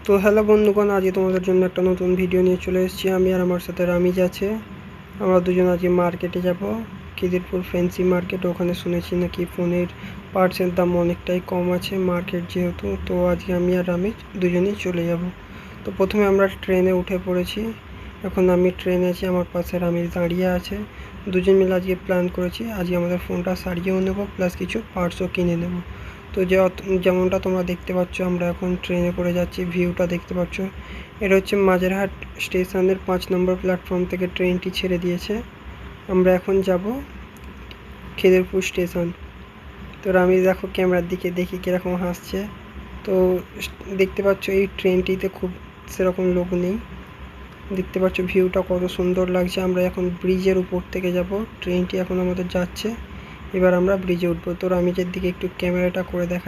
তো হ্যালো বন্ধুগণ, আজকে তোমাদের জন্য একটা নতুন ভিডিও নিয়ে চলে এসেছি। আমি আর আমার সাথে রামিজ আছে। আমরা দুজন আজকে মার্কেটে যাব, খিদিরপুর ফ্যান্সি মার্কেট। ওখানে শুনেছি নাকি ফোনের পার্টসের দাম অনেকটাই কম আছে, মার্কেট যেহেতু। তো আজকে আমি আর রামিজ দুজনেই চলে যাব। তো প্রথমে আমরা ট্রেনে উঠে পড়েছি। এখন আমি ট্রেনে আছি, আমার পাশে রামিজ দাঁড়িয়ে আছে। দুজন মিলে আজকে প্ল্যান করেছি আজকে আমাদের ফোনটা সারিয়েও নেব, প্লাস কিছু পার্টসও কিনে নেব। তো যেমনটা তোমরা দেখতে পাচ্ছ, আমরা এখন ট্রেনে করে যাচ্ছি। ভিউটা দেখতে পাচ্ছ, এটা হচ্ছে মাঝেরহাট স্টেশনের 5 নম্বর প্ল্যাটফর্ম থেকে ট্রেনটি ছেড়ে দিয়েছে। আমরা এখন যাব খিদিরপুর স্টেশন। তো আমি দেখো ক্যামেরার দিকে দেখি কীরকম হাসছে। তো দেখতে পাচ্ছ এই ট্রেনটিতে খুব সেরকম লোক নেই। দেখতে পাচ্ছ ভিউটা কত সুন্দর লাগছে। আমরা এখন ব্রিজের উপর থেকে যাব, ট্রেনটি এখন আমাদের যাচ্ছে। এবার আমরা ব্রিজে উঠবো। তো রামিজের দিকে একটু ক্যামেরাটা করে দেখা।